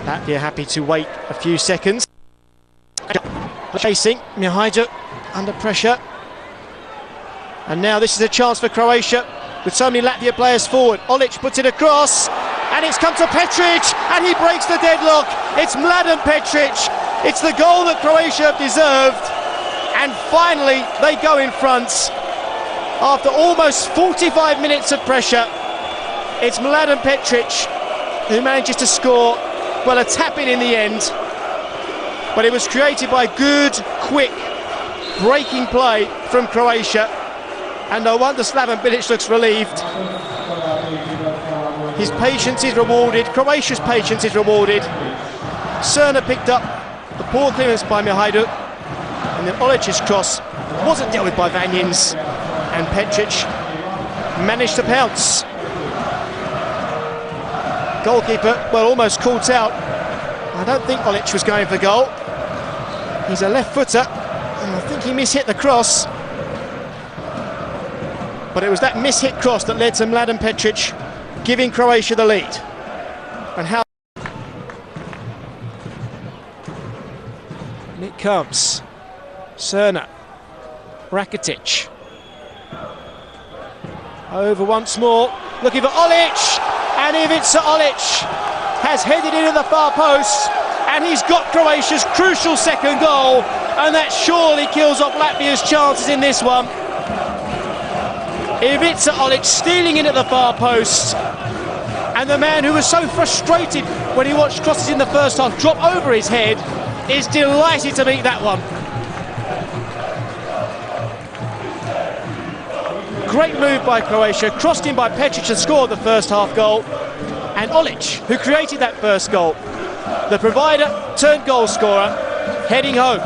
Latvia happy to wait a few seconds. Chasing, Mihajlo under pressure. And now this is a chance for Croatia with so many Latvia players forward. Olic puts it across and it's come to Petric and he breaks the deadlock. It's Mladen Petric. It's the goal that Croatia have deserved. And finally they go in front. After almost 45 minutes of pressure, it's Mladen Petric who manages to score. Well, a tap-in the end. But it was created by good, quick, breaking play from Croatia. And no wonder Slaven Bilic looks relieved. His patience is rewarded. Croatia's patience is rewarded. Cerna picked up the poor clearance by Mihajlo. And then Olic's cross wasn't dealt with by Vanjins. And Petric managed to pounce. Goalkeeper, well, almost caught out. I don't think Olic was going for goal. He's a left footer, and I think he mishit the cross. But it was that mishit cross that led to Mladen Petric giving Croatia the lead. And how... And it comes. Cerna. Rakitic. Over once more, looking for Olic. And Ivica Olic has headed into the far post. And he's got Croatia's crucial second goal. And that surely kills off Latvia's chances in this one. Ivica Olic stealing in at the far post. And the man who was so frustrated when he watched crosses in the first half drop over his head is delighted to meet that one. Great move by Croatia, crossed in by Petric to score the first half goal. And Olic, who created that first goal, the provider turned goal scorer, heading home.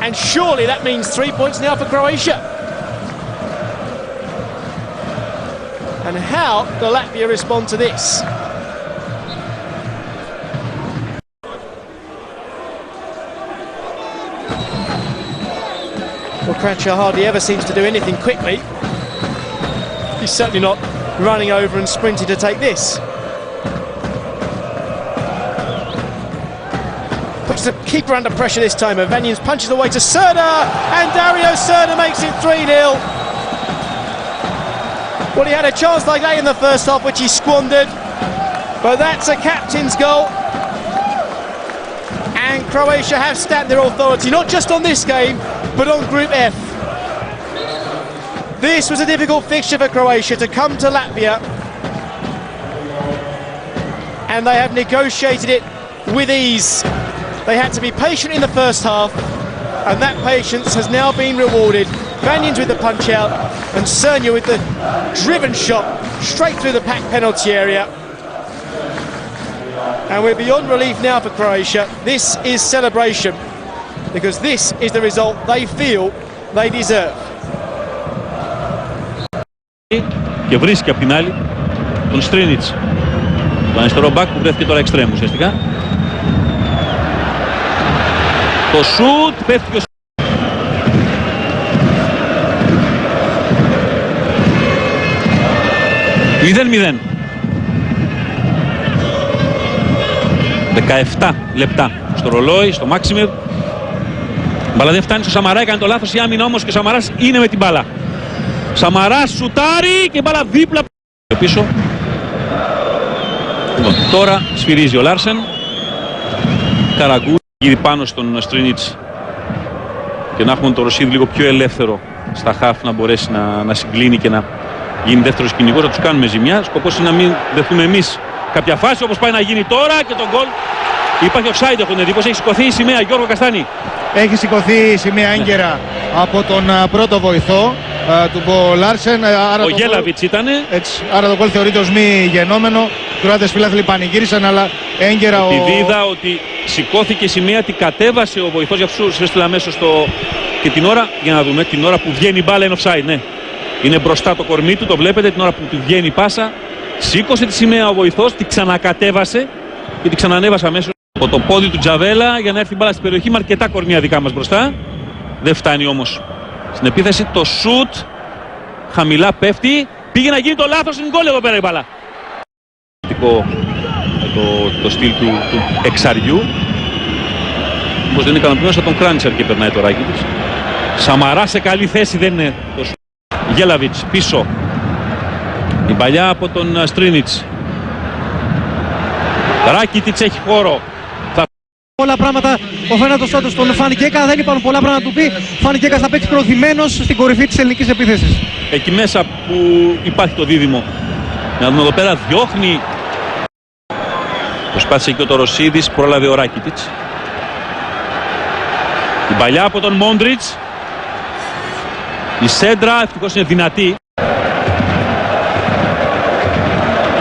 And surely that means 3 points now for Croatia. And how do Latvia respond to this? Well, Kranjčar hardly ever seems to do anything quickly. He's certainly not running over and sprinting to take this. Puts the keeper under pressure this time, and Vanjins punches away to Cerna, and Dario Cerna makes it 3-0. Well, he had a chance like that in the first half, which he squandered, but that's a captain's goal. And Croatia have stamped their authority, not just on this game, but on Group F. This was a difficult fixture for Croatia to come to Latvia, and they have negotiated it with ease. They had to be patient in the first half, and that patience has now been rewarded. Vanjins with the punch out, and Cerna with the driven shot straight through the packed penalty area. And we're beyond relief now for Croatia. This is celebration, because this is the result they feel they deserve. Και βρίσκει απ' την άλλη τον Στρίνιτς, τον αριστερό μπακ που βρέθηκε τώρα εξτρέμ ουσιαστικά. Το σουτ πέφτει και ο 0-0. 17 λεπτά στο ρολόι, στο Μάξιμιρ. Μπαλά δεν φτάνει στο Σαμαρά, έκανε το λάθος η άμυνα όμως και ο Σαμαράς είναι με την μπάλα. Σαμαράς σουτάρει και μπάλα δίπλα πίσω. Τώρα σφυρίζει ο Λάρσεν. Καραγκού γύρει πάνω στον Στρίνιτς και να έχουμε τον Ρωσίδη λίγο πιο ελεύθερο στα χαφ, να μπορέσει να συγκλίνει και να γίνει δεύτερος κυνηγός, να τους κάνουμε ζημιά. Σκοπός είναι να μην δεθούμε εμείς κάποια φάση, όπως πάει να γίνει τώρα, και τον γκολ. Υπάρχει offside, έχω την εντύπωση. Έχει σηκωθεί η σημαία, Γιώργο Καστάνη. Έχει σηκωθεί η σημαία έγκαιρα από τον πρώτο βοηθό του Λάρσεν. Ο Γέλαβιτς ήτανε. Έτσι, άρα το γκολ θεωρείται ως μη γενόμενο. Οι Κροάτες φιλάθλοι πανηγύρισαν, αλλά έγκαιρα επειδή είδα ότι σηκώθηκε η σημαία, την κατέβασε ο βοηθός, για αυτούς έστειλα αμέσως και την ώρα, για να δούμε, την ώρα που βγαίνει η μπάλα είναι offside, ναι. Είναι μπροστά το κορμί του, το βλέπετε, την ώρα που του βγαίνει η πάσα. Σήκωσε τη σημαία ο βοηθός, την ξανακατέβασε και την ξανανέβασε αμέσως από το πόδι του Τζαβέλα για να έρθει η μπάλα στην περιοχή, με αρκετά κορμιά δικά μας μπροστά. Δεν φτάνει όμως στην επίθεση. Το σουτ χαμηλά πέφτει, πήγε να γίνει το λάθος, είναι γκολ εδώ πέρα η μπάλα. το στυλ του εξαριού. Όπως δεν είναι ικανοποιημένος από τον Κράντσερ και περνάει το ράκι της. Σαμαρά σε καλή θέση, δεν είναι τόσο. Γέλαβιτς πίσω. Η παλιά από τον Στρίνιτς. Ράκιτιτς έχει χώρο. Πολλά πράγματα ο Φέρναντο Σάντος τον Φανικέκα, δεν υπάρχουν πολλά πράγματα να του πει. Φανικέκας θα παίξει προωθημένος στην κορυφή της ελληνικής επίθεσης. Εκεί μέσα που υπάρχει το δίδυμο. Να δούμε εδώ πέρα, διώχνει. Προσπάθησε και ο Ρωσίδης, πρόλαβε ο Ράκιτιτς. Η παλιά από τον Μόντριτς. Η σέντρα ευτυχώς είναι δυνατή.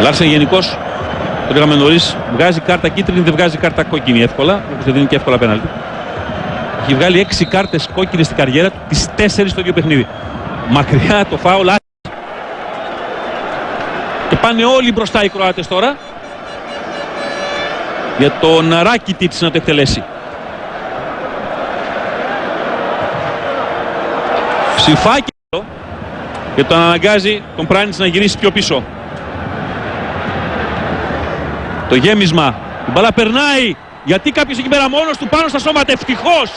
Λάρσεν γενικώς, το λέγαμε νωρίς, βγάζει κάρτα κίτρινη, δεν βγάζει κάρτα κόκκινη εύκολα, όπως δεν δίνει και εύκολα πέναλτι. Έχει βγάλει 6 κάρτες κόκκινες στην καριέρα του, τις 4 στο ίδιο παιχνίδι. Μακριά το φάουλ. Και πάνε όλοι μπροστά οι Κροάτες τώρα για τον Ράκιτιτς να το εκτελέσει. Ψηφάκι και τον αναγκάζει τον Πράνιτς να γυρίσει πιο πίσω. Το γέμισμα, η μπαλά περνάει. Γιατί κάποιος εκεί πέρα μόνος του πάνω στα σώματα, ευτυχώς.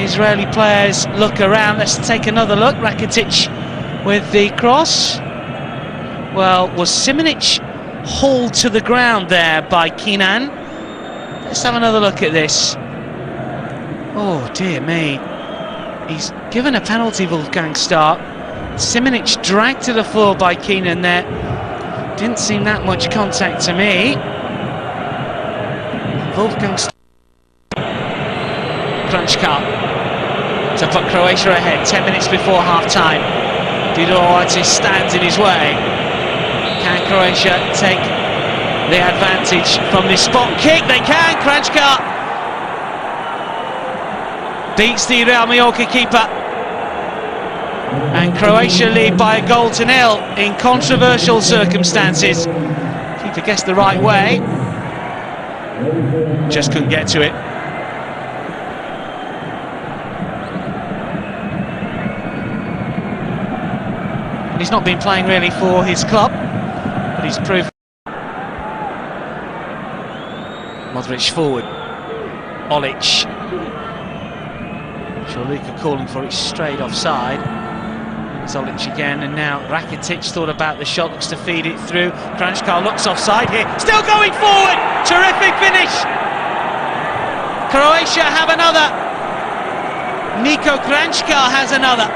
Israeli players look around. Let's take another look. Rakitic with the cross. Well, was Simonic hauled to the ground there by Kenan? Let's have another look at this. Oh dear me. He's given a penalty, Wolfgang Stark. Simonic dragged to the floor by Kenan there. Didn't seem that much contact to me. Wolfgang Stark. Kranjčar to put Croatia ahead 10 minutes before half-time. Didovic stands in his way. Can Croatia take the advantage from this spot kick? They can. Kranjčar beats the Real Mallorca keeper. And Croatia lead by a goal to nil in controversial circumstances. Keeper guessed the right way. Just couldn't get to it. He's not been playing really for his club, but he's proved. Modric forward. Olic. Luka calling for it straight offside. It's Olic again, and now Rakitic thought about the shot, looks to feed it through. Kranjčar looks offside here, still going forward! Terrific finish! Croatia have another. Niko Kranjčar has another.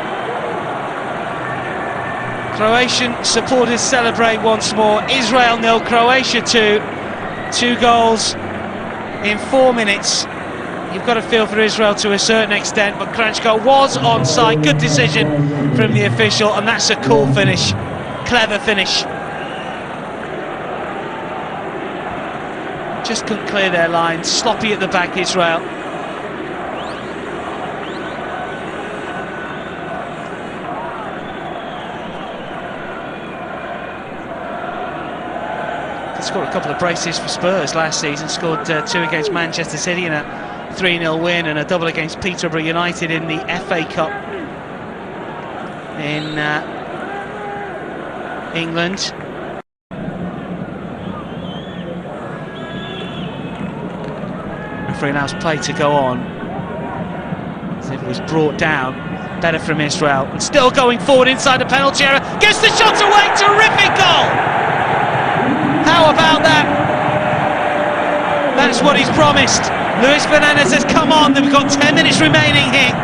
Croatian supporters celebrate once more. Israel 0, Croatia 2. 2 goals in 4 minutes. You've got to feel for Israel to a certain extent, but Kranjčar was onside. Good decision from the official, and that's a cool finish. Clever finish. Just couldn't clear their lines. Sloppy at the back, Israel. Scored a couple of braces for Spurs last season, scored 2 against Manchester City in a 3-0 win and a double against Peterborough United in the FA Cup in England. Referee allows play to go on. As if it was brought down. Better from Israel. And still going forward inside the penalty area. Gets the shot away. Terrific goal! How about that? That's what he's promised. Luis Fernandez says, come on, then we've got 10 minutes remaining here.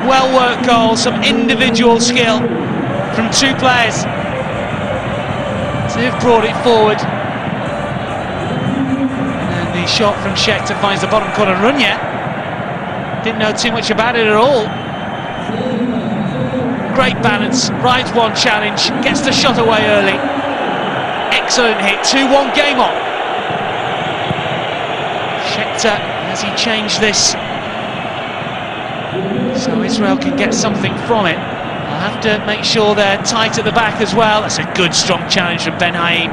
Well-worked goal, some individual skill from 2 players. So they've brought it forward. And the shot from Schechter finds the bottom corner. Runye didn't know too much about it at all. Great balance, rides one challenge, gets the shot away early. Excellent hit, 2-1 game on. Schechter, has he changed this? So Israel can get something from it. I'll have to make sure they're tight at the back as well. That's a good strong challenge from Ben Haim.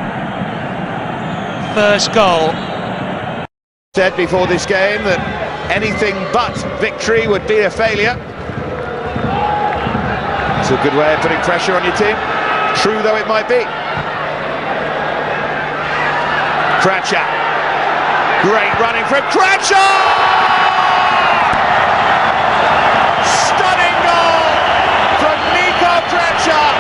First goal. Said before this game that anything but victory would be a failure. It's a good way of putting pressure on your team. true though it might be. Kranjčar, great running from Kranjčar! Stunning goal from Nico Kranjčar.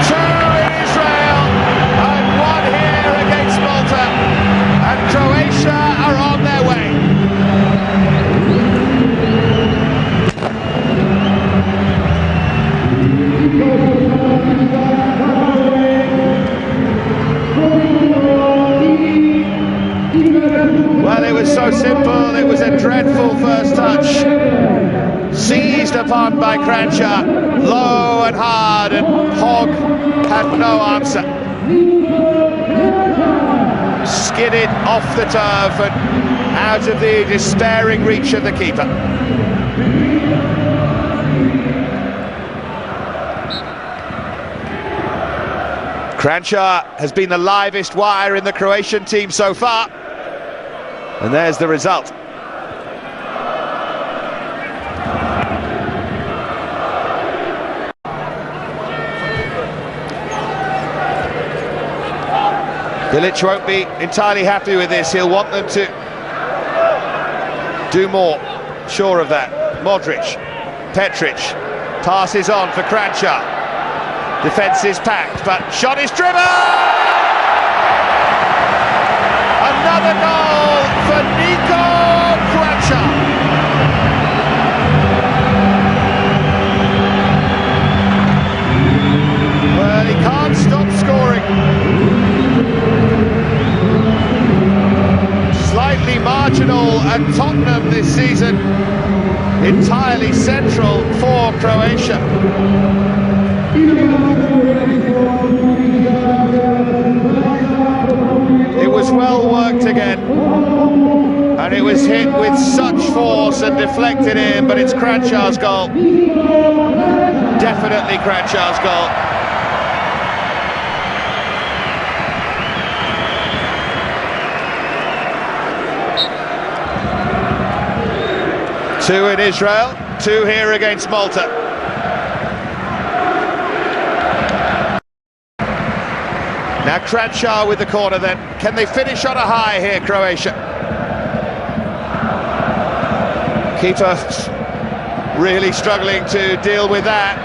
2 in Israel and 1 here against Malta, and Croatia are on their way. Well, it was so simple, it was a dreadful first touch. Seized upon by Kranjčar, low and hard, and Hogg had no answer. Skidded off the turf and out of the despairing reach of the keeper. Kranjčar has been the livest wire in the Croatian team so far. And there's the result. Bilic won't be entirely happy with this. He'll want them to do more, sure of that. Modric, Petric, passes on for Kranjčar. Defence is packed, but shot is driven! Another goal for Nico Kranjčar. Well, he can't stop scoring. Slightly marginal at Tottenham this season, entirely central for Croatia. It was well worked again, and it was hit with such force and deflected in, but it's Kranjčar's goal. Definitely Kranjčar's goal. Two in Israel, 2 here against Malta. Now Kranjčar with the corner then. Can they finish on a high here, Croatia? Keeper really struggling to deal with that.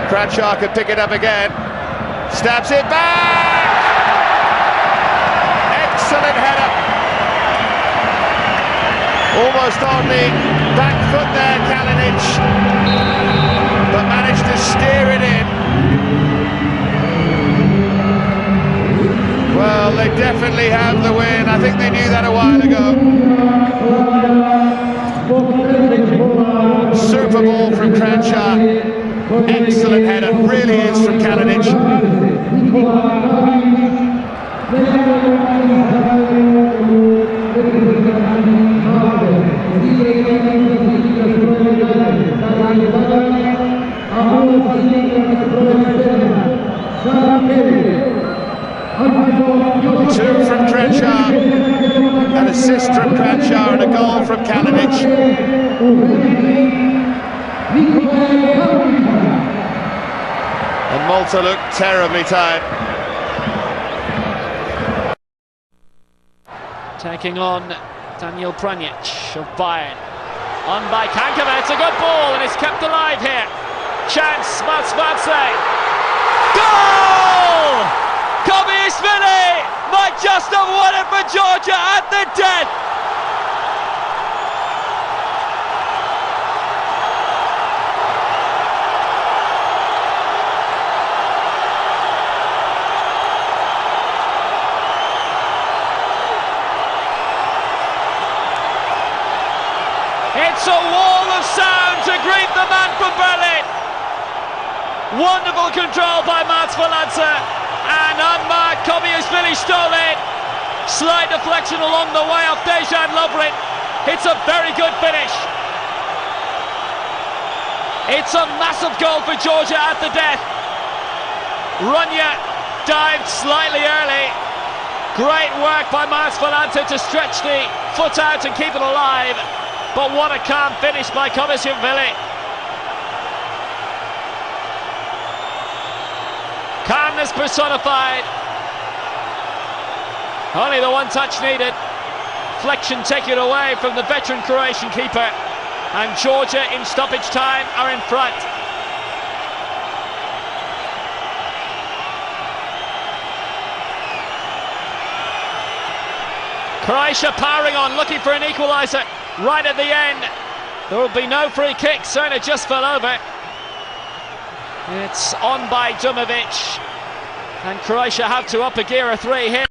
Kranjčar can pick it up again. Stabs it back! Excellent header. Almost on the back foot there, Kalinic, but managed to steer it in. Well, they definitely have the win. I think they knew that a while ago. Super ball from Kranjčar. Excellent header, really is, from Kalinic. Two from Kranjčar, an assist from Kranjčar and a goal from Kalinic. And Malta look terribly tired. Taking on Daniel Pranjic of Bayern. On by Kankava, it's a good ball and it's kept alive here. Chance, Matsvatse. Goal! Kobiishvili might just have won it for Georgia at the death. It's a wall of sound to greet the man from Berlin. Wonderful control by Matsvatse, and unmarked Kobiishvili stole it. Slight deflection along the way off Dejan Lovren. It's a very good finish. It's a massive goal for Georgia at the death. Runya dived slightly early. Great work by Matsvatse to stretch the foot out and keep it alive. But what a calm finish by Kobiishvili. Calmness personified. Only the one touch needed. Flexion taken away from the veteran Croatian keeper. And Georgia in stoppage time are in front. Croatia powering on, looking for an equaliser right at the end. There will be no free kick, certainly just fell over. It's on by Dumovic, and Croatia have to up a gear of 3 here.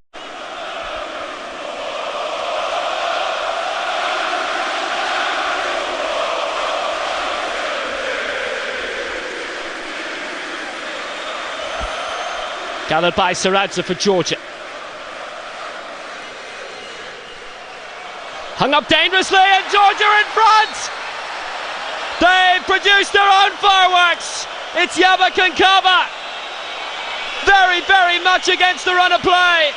Gathered by Saradza for Georgia. Hung up dangerously, and Georgia in front! They've produced their own fireworks! It's Kankava! Very, very much against the run of play!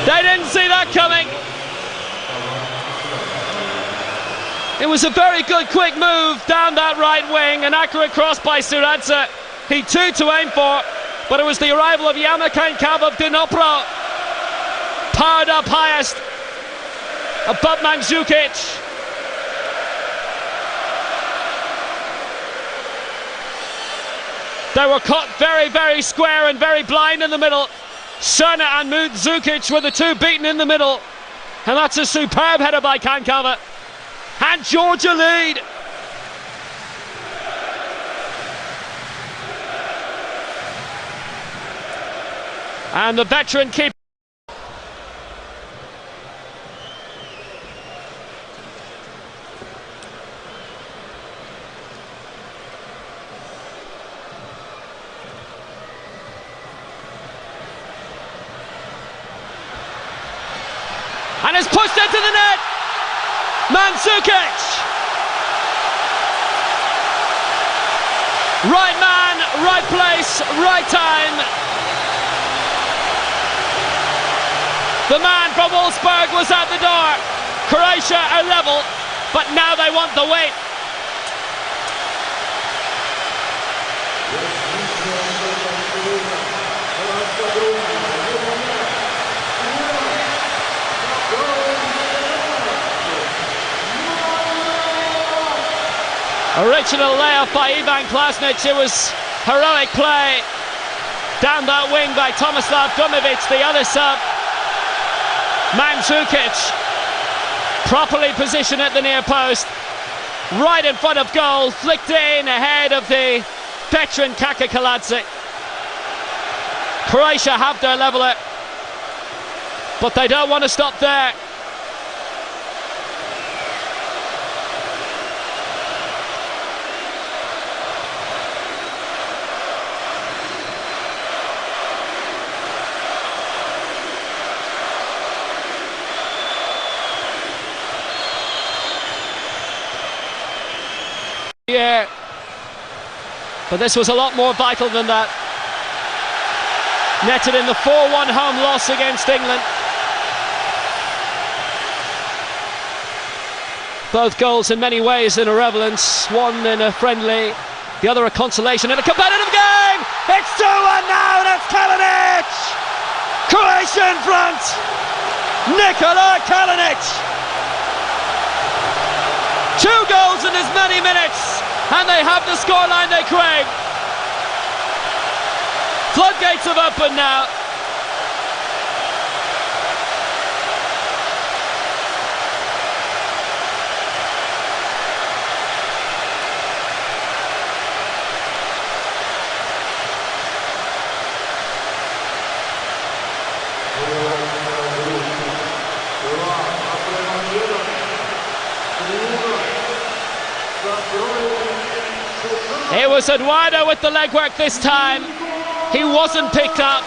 They didn't see that coming! It was a very good quick move down that right wing, an accurate cross by Saradza. He too to aim for, but it was the arrival of Kankava of Dnipro. Powered up highest above Mandzukic. They were caught very, very square and very blind in the middle. Cerna and Mandzukic were the two beaten in the middle. And that's a superb header by Kankava. And Georgia lead. And the veteran keeper. And it's pushed into the net. Mandzukic. Right man, right place, right time. The man from Wolfsburg was at the door. Croatia are level, but now they want the win. Original layoff by Ivan Klasnic. It was heroic play down that wing by Tomislav Dumovic, the other sub. Mandzukic properly positioned at the near post, right in front of goal, flicked in ahead of the veteran Kaka Kaladze. Croatia have their leveller, but they don't want to stop there. Yeah, but this was a lot more vital than that. Netted in the 4-1 home loss against England. Both goals in many ways in irrelevance. One in a friendly, the other a consolation in a competitive game. It's 2-1 now, and it's Kalinic! Croatia in front! Nikola Kalinic! 2 goals in as many minutes, and they have the scoreline they crave. Floodgates have opened now. It was Eduardo with the legwork this time. He wasn't picked up.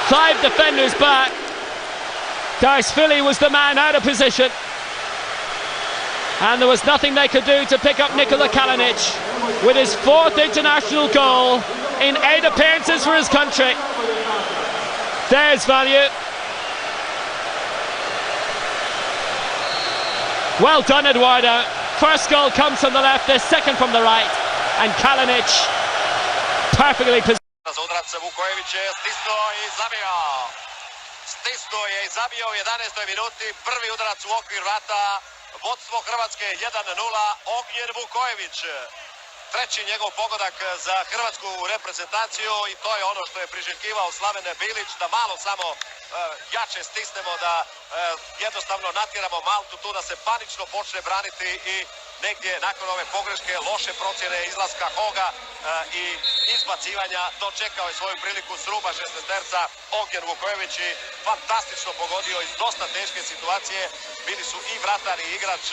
5 defenders back. Darsvili was the man out of position. And there was nothing they could do to pick up Nikola Kalinic with his 4th international goal in 8 appearances for his country. There's value. Well done, Eduardo. First goal comes from the left, the second from the right. And Kalinic perfectly positioned. Za udarac Vukojević je stisnuo i zabio. Stisnuo je i zabio u 11. minuti. Prvi udarac u okvir vrata. Vodstvo Hrvatske 1:0. Ognjen Vukojević. Treći njegov pogodak za hrvatsku reprezentaciju i to je ono što je priželjkivao Slaven Bilić, da malo samo jače stisnemo, da jednostavno natjeramo Maltu tu da se panično počne braniti i negdje nakon ove pogreške, loše procjene izlaska Hoga i izbacivanja dočekao je svoju priliku s ruba 16-terca Ognjen Vukojević i fantastično pogodio iz dosta teške situacije. Bili su i vratar i igrač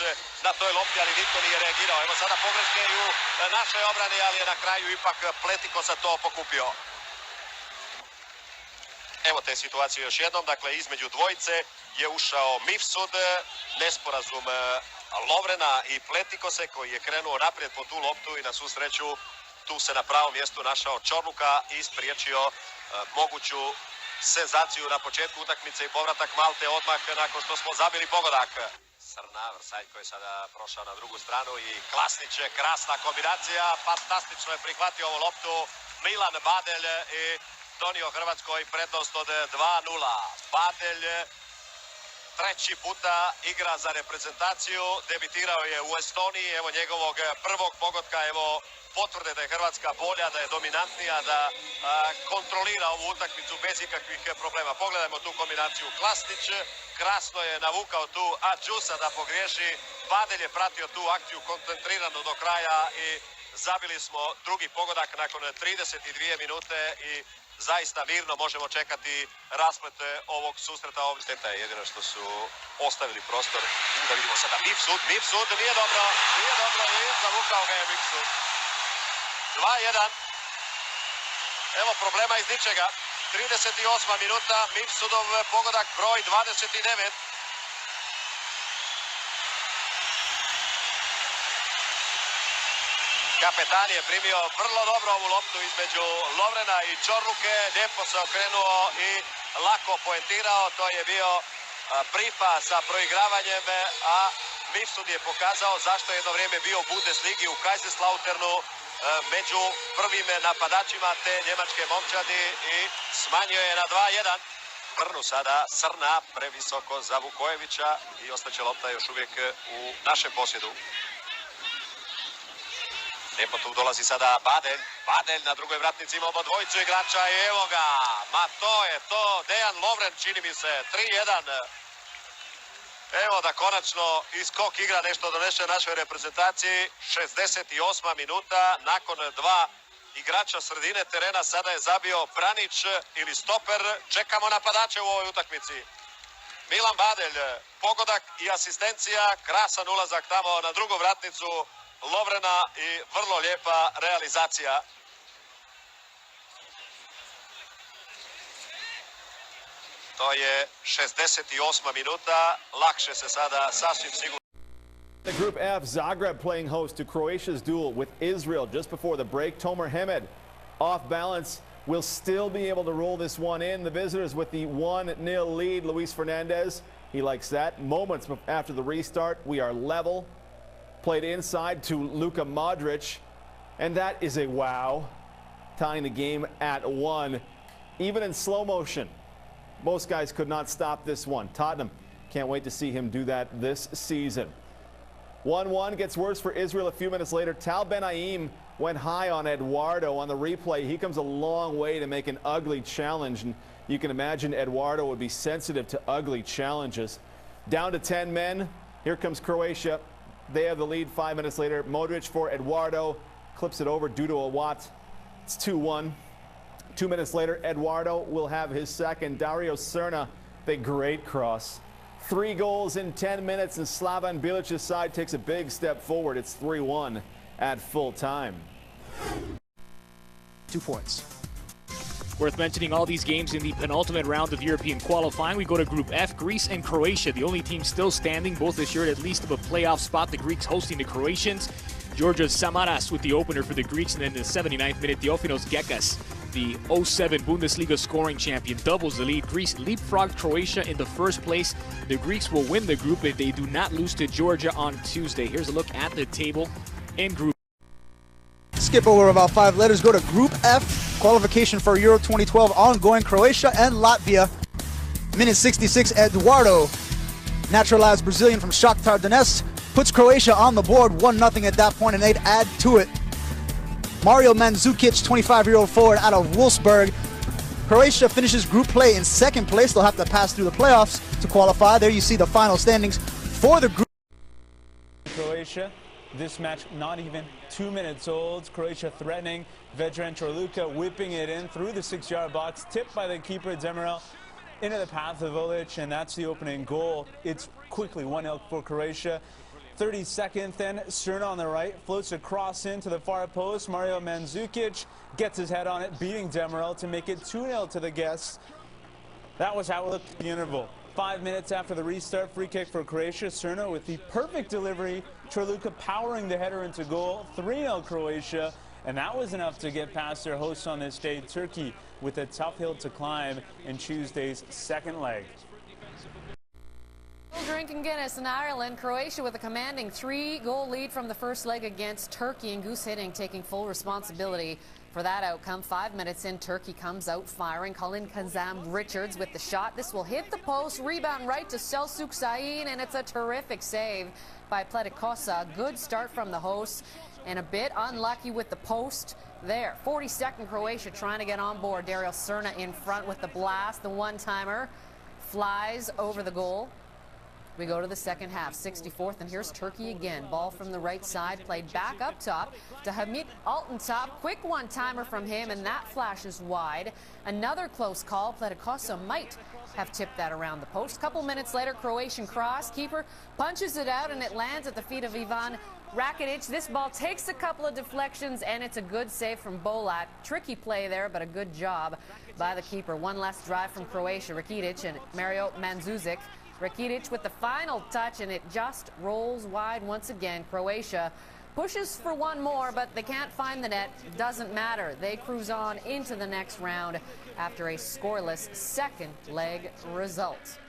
na toj lopti, ali nitko nije reagirao. Evo sada pogreške i u našoj obrani, ali je na kraju ipak Pletikosa to pokupio. Evo te situacije još jednom, dakle između dvojice je ušao Mifsud, nesporazum Lovrena i Pletikose koji je krenuo naprijed po tu loptu i na svu sreću tu se na pravom mjestu našao Čorluka i spriječio moguću senzaciju na početku utakmice i povratak Malte odmah nakon što smo zabili pogodak. Srna, Vrsaljko koji je sada prošao na drugu stranu i Klasnić, krasna kombinacija, fantastično je prihvatio ovu loptu Milan Badelj i donio Hrvatskoj prednost od 2:0. Badelj treći puta igra za reprezentaciju, debitirao je u Estoniji, evo njegovog prvog pogotka, evo potvrde da je Hrvatska bolja, da je dominantnija, da kontrolira ovu utakmicu bez ikakvih problema. Pogledajmo tu kombinaciju. Klasnić krasno je navukao tu Adžusa da pogriješi. Badelj je pratio tu akciju koncentrirano do kraja i zabili smo drugi pogodak nakon 32 minute i zaista mirno možemo čekati rasplet ovog susreta. Ovdje šteta je jedino što su ostavili prostor. Da vidimo sada Mifsud nije dobro i zavukao ga je Mifsud. 2:1. Evo problema iz ničega. 38. minuta, Mifsudov pogodak broj 29. Kapetan je primio vrlo dobro ovu loptu između Lovrena i Čorluke, lijepo se okrenuo i lako poentirao. To je bio Pripa sa proigravanjem, a Mifsud je pokazao zašto je jedno vrijeme bio u Bundesligi u Kaiserslauternu među prvim napadačima te njemačke momčadi i smanjio je na 2:1. Brnu sada Srna, previsoko za Vukojevića i ostaće lopta još uvijek u našem posjedu. Lijepo tu dolazi sada Badelj na drugoj vratnici, imamo dvojicu igrača i evo ga, ma to je to, Dejan Lovren čini mi se, 3:1. Evo da konačno i skok igra nešto donese našoj reprezentaciji, 68. minuta, nakon dva igrača sredine terena sada je zabio Branić ili stoper, čekamo napadače u ovoj utakmici. Milan Badelj, pogodak i asistencija, krasan ulazak tamo na drugu vratnicu Lovrena i vrlo lijepa realizacija. To je 68. minuta, lakše se sada sasvim sigurno. The Group F, Zagreb playing host to Croatia's duel with Israel just before the break. Tomer Hemed off balance will still be able to roll this one in. The visitors with the 1-0 lead. Luis Fernandez, he likes that. Moments after the restart, we are level. Played inside to Luka Modric, and that is a wow, tying the game at 1. Even in slow motion, most guys could not stop this one. Tottenham can't wait to see him do that this season. 1-1 gets worse for Israel a few minutes later. Tal Ben-Aim went high on Eduardo on the replay. He comes a long way to make an ugly challenge, and you can imagine Eduardo would be sensitive to ugly challenges. Down to 10 men. Here comes Croatia. They have the lead 5 minutes later. Modric for Eduardo. Clips it over due to a Watt. It's 2-1. 2 minutes later, Eduardo will have his second. Dario Srna, the great cross. 3 goals in 10 minutes, and Slaven Bilic's side takes a big step forward. It's 3-1 at full time. 2 points. Worth mentioning all these games in the penultimate round of European qualifying. We go to Group F, Greece and Croatia, the only team still standing, both assured at least of a playoff spot. The Greeks hosting the Croatians. Georgios Samaras with the opener for the Greeks, and then in the 79th minute, Theofilos Gekas, the 07 Bundesliga scoring champion, doubles the lead. Greece leapfrogged Croatia in the first place. The Greeks will win the group if they do not lose to Georgia on Tuesday. Here's a look at the table in Group. skip over about 5 letters. Go to Group F, qualification for Euro 2012 ongoing. Croatia and Latvia. Minute 66, Eduardo, naturalized Brazilian from Shakhtar Donetsk, puts Croatia on the board 1-0 at that point, and they'd add to it. Mario Mandzukic, 25-year-old forward out of Wolfsburg. Croatia finishes group play in second place. They'll have to pass through the playoffs to qualify. There you see the final standings for the group. Croatia, this match not even 2 minutes old. Croatia threatening. Vedran Čorluka whipping it in through the 6-yard box, tipped by the keeper Demirel into the path of Olic, and that's the opening goal. It's quickly 1-0 for Croatia. 32nd, then Cerna on the right floats across into the far post. Mario Mandzukic gets his head on it, beating Demirel to make it 2-0 to the guests. That was how it looked at the interval. 5 minutes after the restart, free kick for Croatia. Cerna with the perfect delivery. Čorluka powering the header into goal. 3-0 Croatia, and that was enough to get past their hosts on this day, Turkey, with a tough hill to climb in Tuesday's second leg. Drinking Guinness in Ireland. Croatia with a commanding 3-goal lead from the first leg against Turkey, and Goose Hitting taking full responsibility for that outcome. 5 minutes in, Turkey comes out firing. Colin Kazam Richards with the shot. This will hit the post, rebound right to Selçuk Sahin, and it's a terrific save by Pletikosa. Good start from the hosts, and a bit unlucky with the post there. 42nd, Croatia trying to get on board. Dario Cerna in front with the blast. The one-timer flies over the goal. We go to the second half, 64th, and here's Turkey again. Ball from the right side, played back up top to Hamit Altintop. Quick one-timer from him, and that flashes wide. Another close call. Pletikosa might have tipped that around the post. Couple minutes later, Croatian cross. Keeper punches it out, and it lands at the feet of Ivan Rakitic. This ball takes a couple of deflections, and it's a good save from Bolat. Tricky play there, but a good job by the keeper. One last drive from Croatia. Rakitic and Mario Mandzukic. Rakitic with the final touch, and it just rolls wide once again. Croatia pushes for one more, but they can't find the net. Doesn't matter. They cruise on into the next round after a scoreless second leg result.